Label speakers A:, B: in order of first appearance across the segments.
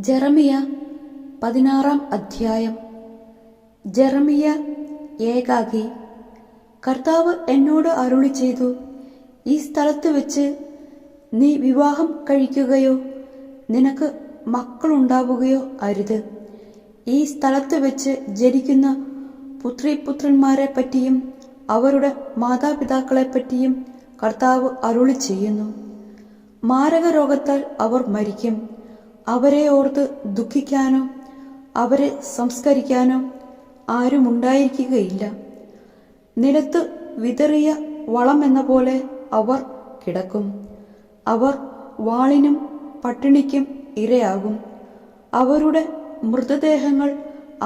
A: ജെറമിയ 16-ാം അധ്യായം. ജെറമിയ ഏകാകി. കർത്താവ് എന്നോട് അരുളി ചെയ്തു, ഈ സ്ഥലത്ത് വെച്ച് നീ വിവാഹം കഴിക്കുകയോ നിനക്ക് മക്കളുണ്ടാവുകയോ അരുത്. ഈ സ്ഥലത്ത് വെച്ച് ജനിക്കുന്ന പുത്രീപുത്രന്മാരെ പറ്റിയും അവരുടെ മാതാപിതാക്കളെപ്പറ്റിയും കർത്താവ് അരുളി ചെയ്യുന്നു. മാരകരോഗത്താൽ അവർ മരിക്കും. അവരെ ഓർത്ത് ദുഃഖിക്കാനോ അവരെ സംസ്കരിക്കാനോ ആരുമുണ്ടായിരിക്കുകയില്ല. നിലത്ത് വിതറിയ വളം എന്ന പോലെ അവർ കിടക്കും. അവർ വാളിനും പട്ടിണിക്കും ഇരയാകും. അവരുടെ മൃതദേഹങ്ങൾ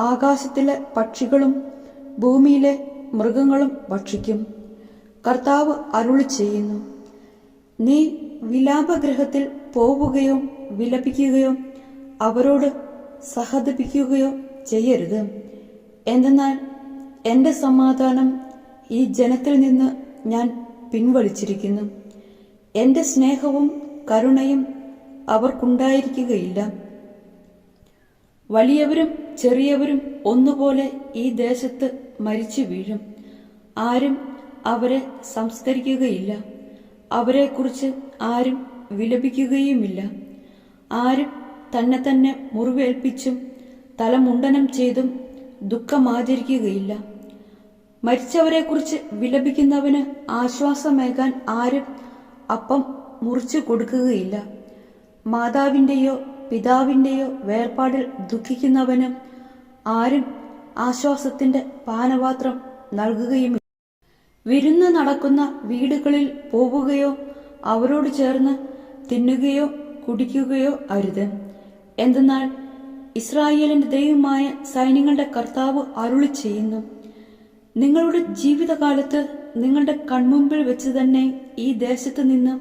A: ആകാശത്തിലെ പക്ഷികളും ഭൂമിയിലെ മൃഗങ്ങളും ഭക്ഷിക്കും. കർത്താവ് അരുളി ചെയ്യുന്നു, നീ വിലാപഗൃഹത്തിൽ പോവുകയോ വിലപിക്കുകയോ അവരോട് സഹതപിക്കുകയോ ചെയ്യരുത്. എന്തെന്നാൽ എൻ്റെ സമാധാനം ഈ ജനത്തിൽ നിന്ന് ഞാൻ പിൻവലിച്ചിരിക്കുന്നു. എൻ്റെ സ്നേഹവും കരുണയും അവർക്കുണ്ടായിരിക്കുകയില്ല. വലിയവരും ചെറിയവരും ഒന്നുപോലെ ഈ ദേശത്ത് മരിച്ചു വീഴും. ആരും അവരെ സംസ്കരിക്കുകയില്ല. അവരെക്കുറിച്ച് ആരും വിലപിക്കുകയുമില്ല. ആരും തന്നെ മുറിവേൽപ്പിച്ചും തലമുണ്ടനം ചെയ്തും ദുഃഖമാചരിക്കുകയില്ല. മരിച്ചവരെക്കുറിച്ച് വിലപിക്കുന്നവന് ആശ്വാസമേകാൻ ആരും അപ്പം മുറിച്ചു കൊടുക്കുകയില്ല. മാതാവിൻ്റെയോ പിതാവിൻ്റെയോ വേർപാടിൽ ദുഃഖിക്കുന്നവന് ആരും ആശ്വാസത്തിന്റെ പാനപാത്രം നൽകുകയുമില്ല. വിരുന്ന് നടക്കുന്ന വീടുകളിൽ പോവുകയോ അവരോട് ചേർന്ന് തിന്നുകയോ കുടിക്കുകയോ അരുത്. എന്തെന്നാൽ ഇസ്രായേലിന്റെ ദൈവമായ സൈന്യങ്ങളുടെ കർത്താവ് അരുളി ചെയ്യുന്നു, നിങ്ങളുടെ ജീവിതകാലത്ത് നിങ്ങളുടെ കൺമുമ്പിൽ വെച്ച് തന്നെ ഈ ദേശത്ത് നിന്ന്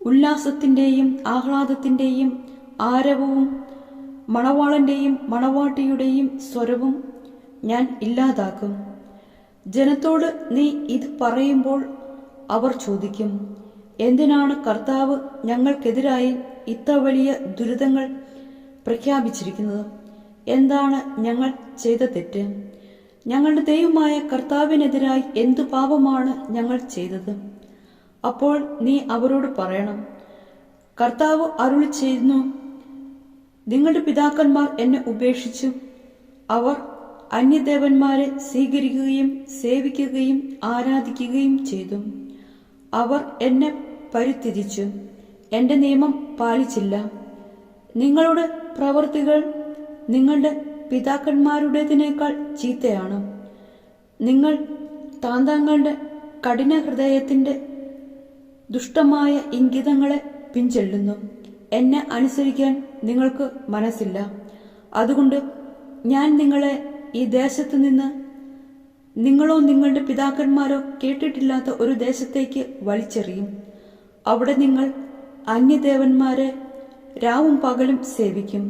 A: ഉല്ലാസത്തിന്റെയും ആഹ്ലാദത്തിന്റെയും ആരവവും മണവാളന്റെയും മണവാട്ടിയുടെയും സ്വരവും ഞാൻ ഇല്ലാതാക്കും. ജനത്തോട് നീ ഇത് പറയുമ്പോൾ അവർ ചോദിക്കും, എന്തിനാണ് കർത്താവ് ഞങ്ങൾക്കെതിരായി ഇത്ര വലിയ ദുരിതങ്ങൾ പ്രഖ്യാപിച്ചിരിക്കുന്നത്? എന്താണ് ഞങ്ങൾ ചെയ്ത തെറ്റ്? ഞങ്ങളുടെ ദൈവമായ കർത്താവിനെതിരായി എന്തു പാപമാണ് ഞങ്ങൾ ചെയ്തത്? അപ്പോൾ നീ അവരോട് പറയണം, കർത്താവ് അരുളി ചെയ്യുന്നു, നിങ്ങളുടെ പിതാക്കന്മാർ എന്നെ ഉപേക്ഷിച്ചു. അവർ അന്യദേവന്മാരെ സ്വീകരിക്കുകയും സേവിക്കുകയും ആരാധിക്കുകയും ചെയ്തു. അവർ എന്നെ പരിത്യജിച്ചു, എന്റെ നിയമം പാലിച്ചില്ല. നിങ്ങളുടെ പ്രവൃത്തികൾ നിങ്ങളുടെ പിതാക്കന്മാരുടേതിനേക്കാൾ ചീത്തയാണ്. നിങ്ങൾ താന്താങ്ങളുടെ കഠിന ഹൃദയത്തിന്റെ ദുഷ്ടമായ ഇംഗിതങ്ങളെ പിൻചെല്ലുന്നു. എന്നെ അനുസരിക്കാൻ നിങ്ങൾക്ക് മനസ്സില്ല. അതുകൊണ്ട് ഞാൻ നിങ്ങളെ ഈ ദേശത്തു നിന്ന് നിങ്ങളോ നിങ്ങളുടെ പിതാക്കന്മാരോ കേട്ടിട്ടില്ലാത്ത ഒരു ദേശത്തേക്ക് വലിച്ചെറിയും. അവിടെ നിങ്ങൾ അന്യദേവന്മാരെ രാവും പകലും സേവിക്കും.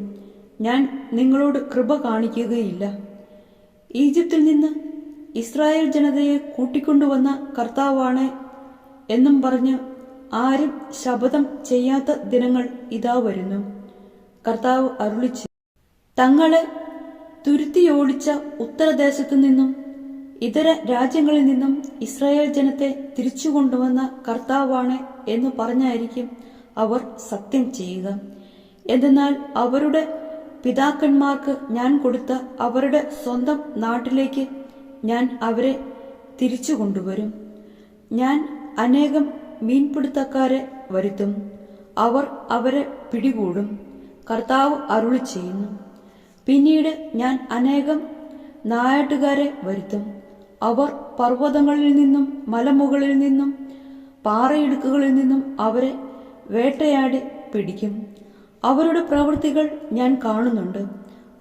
A: ഞാൻ നിങ്ങളോട് കൃപ കാണിക്കുകയില്ല. ഈജിപ്തിൽ നിന്ന് ഇസ്രായേൽ ജനതയെ കൂട്ടിക്കൊണ്ടുവന്ന കർത്താവാണ് എന്നും പറഞ്ഞ് ആരും ശപഥം ചെയ്യാത്ത ദിനങ്ങൾ ഇതാ വരുന്നു. കർത്താവ് അരുളിച്ചു, തങ്ങളെ തുരുത്തിയോടിച്ച ഉത്തരദേശത്തു നിന്നും ഇതര രാജ്യങ്ങളിൽ നിന്നും ഇസ്രായേൽ ജനത്തെ തിരിച്ചു കൊണ്ടുവന്ന കർത്താവാണ് എന്ന് പറഞ്ഞായിരിക്കും അവർ സത്യം ചെയ്യുക. എന്തെന്നാൽ അവരുടെ പിതാക്കന്മാർക്ക് ഞാൻ കൊടുത്ത അവരുടെ സ്വന്തം നാട്ടിലേക്ക് ഞാൻ അവരെ തിരിച്ചു കൊണ്ടുവരും. ഞാൻ അനേകം മീൻപിടുത്തക്കാരെ വരുത്തും. അവർ അവരെ പിടികൂടും. കർത്താവ് അരുളി ചെയ്യുന്നു. പിന്നീട് ഞാൻ അനേകം നായാട്ടുകാരെ വരുത്തും. അവർ പർവ്വതങ്ങളിൽ നിന്നും മലമുകളിൽ നിന്നും പാറയിടുക്കുകളിൽ നിന്നും അവരെ വേട്ടയാടി പിടിക്കും. അവരുടെ പ്രവൃത്തികൾ ഞാൻ കാണുന്നുണ്ട്.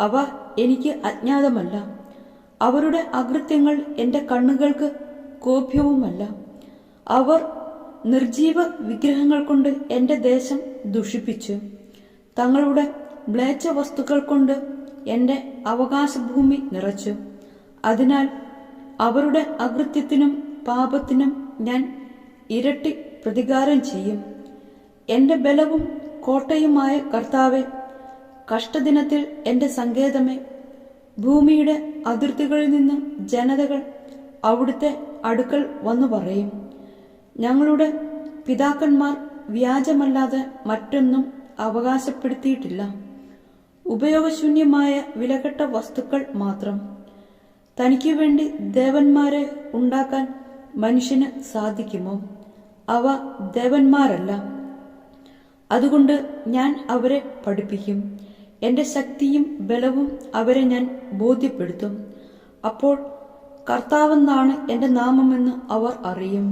A: അവ എനിക്ക് അജ്ഞാതമല്ല. അവരുടെ അകൃത്യങ്ങൾ എന്റെ കണ്ണുകൾക്ക് കോപ്യവുമല്ല. അവർ നിർജീവ വിഗ്രഹങ്ങൾ കൊണ്ട് എന്റെ ദേശം ദുഷിപ്പിച്ചു. തങ്ങളുടെ മ്ലേച്ഛ വസ്തുക്കൾ കൊണ്ട് എന്റെ അവകാശഭൂമി നിറച്ചു. അതിനാൽ അവരുടെ അകൃത്യത്തിനും പാപത്തിനും ഞാൻ ഇരട്ടി പ്രതികാരം ചെയ്യും. എന്റെ ബലവും കോട്ടയുമായ കർത്താവെ, കഷ്ടദിനത്തിൽ എന്റെ സങ്കേതമേ, ഭൂമിയുടെ അതിർത്തികളിൽ നിന്ന് ജനതകൾ അവിടുത്തെ അടുക്കൽ വന്നു പറയും, ഞങ്ങളുടെ പിതാക്കന്മാർ വ്യാജമല്ലാതെ മറ്റൊന്നും അവകാശപ്പെടുത്തിയിട്ടില്ല, ഉപയോഗശൂന്യമായ വിലകെട്ട വസ്തുക്കൾ മാത്രം. തനിക്കു വേണ്ടി ദേവന്മാരെ ഉണ്ടാക്കാൻ മനുഷ്യന് സാധിക്കുമോ? അവ ദേവന്മാരല്ല. അതുകൊണ്ട് ഞാൻ അവരെ പഠിപ്പിക്കും, എന്റെ ശക്തിയും ബലവും അവരെ ഞാൻ ബോധ്യപ്പെടുത്തും. അപ്പോൾ കർത്താവെന്നാണ് എന്റെ നാമമെന്ന് അവർ അറിയും.